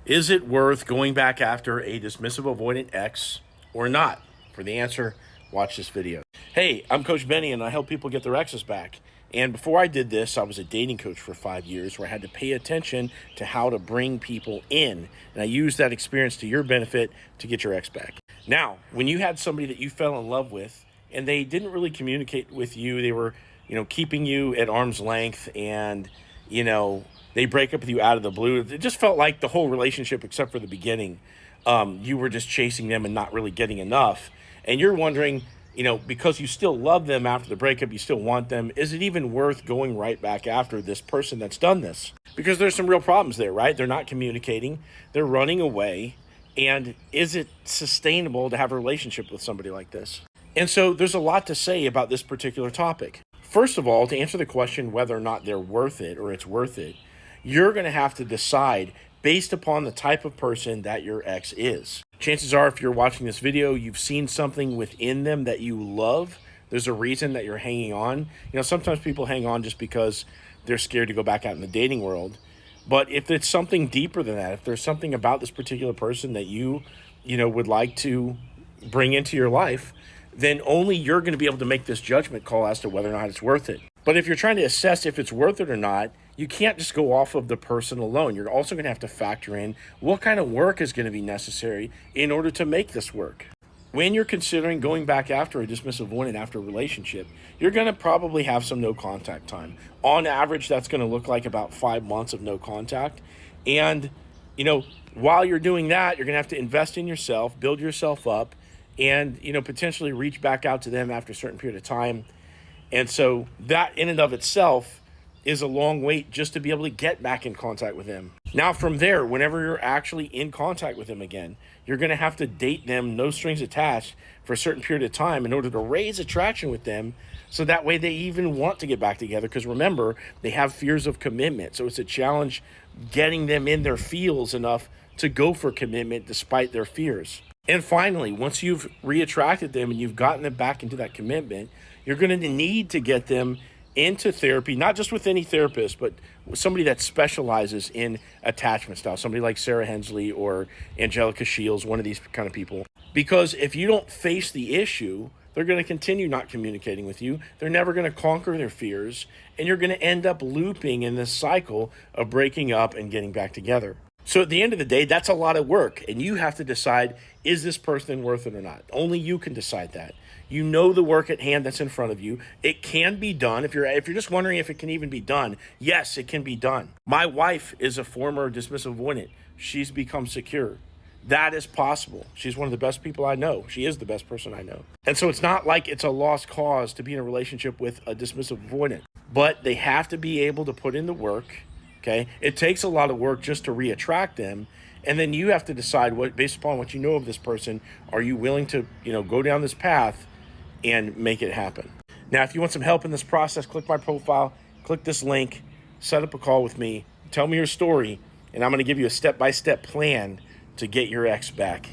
Is it worth going back after a dismissive avoidant ex or not? For the answer, watch this video. Hey, I'm Coach Benny and I help people get their exes back. And before I did this, I was a dating coach for 5 years where I had to pay attention to how to bring people in. And I used that experience to your benefit to get your ex back. Now, when you had somebody that you fell in love with and they didn't really communicate with you, they were, keeping you at arm's length and, they break up with you out of the blue. It just felt like the whole relationship, except for the beginning, you were just chasing them and not really getting enough. And you're wondering, because you still love them after the breakup, you still want them, is it even worth going right back after this person that's done this? Because there's some real problems there, right? They're not communicating, they're running away. And is it sustainable to have a relationship with somebody like this? And so there's a lot to say about this particular topic. First of all, to answer the question whether or not they're worth it or it's worth it, you're going to have to decide based upon the type of person that your ex is. Chances are, if you're watching this video, you've seen something within them that you love. There's a reason that you're hanging on. Sometimes people hang on just because they're scared to go back out in the dating world. But if it's something deeper than that, if there's something about this particular person that you would like to bring into your life, then only you're going to be able to make this judgment call as to whether or not it's worth it. But if you're trying to assess if it's worth it or not, you can't just go off of the person alone. You're also going to have to factor in what kind of work is going to be necessary in order to make this work. When you're considering going back after a dismissive avoidant after a relationship, you're going to probably have some no contact time. On average, that's going to look like about 5 months of no contact. And, while you're doing that, you're going to have to invest in yourself, build yourself up, and, potentially reach back out to them after a certain period of time. And so that in and of itself is a long wait just to be able to get back in contact with them. Now from there, whenever you're actually in contact with them again, you're going to have to date them, no strings attached, for a certain period of time in order to raise attraction with them, so that way they even want to get back together. Because remember, they have fears of commitment. So it's a challenge getting them in their feels enough to go for commitment despite their fears. And finally, once you've reattracted them and you've gotten them back into that commitment, you're going to need to get them into therapy, not just with any therapist, but with somebody that specializes in attachment style, somebody like Sarah Hensley or Angelica Shields, one of these kind of people. Because if you don't face the issue, they're going to continue not communicating with you. They're never going to conquer their fears, and you're going to end up looping in this cycle of breaking up and getting back together. So at the end of the day, that's a lot of work, and you have to decide, is this person worth it or not? Only you can decide that. You know the work at hand that's in front of you. It can be done. If you're just wondering if it can even be done, yes, it can be done. My wife is a former dismissive avoidant. She's become secure. That is possible. She's one of the best people I know. She is the best person I know. And so it's not like it's a lost cause to be in a relationship with a dismissive avoidant, but they have to be able to put in the work. Okay, it takes a lot of work just to reattract them, and then you have to decide based upon what you know of this person, are you willing to, go down this path and make it happen? Now, if you want some help in this process, click my profile, click this link, set up a call with me, tell me your story, and I'm going to give you a step-by-step plan to get your ex back.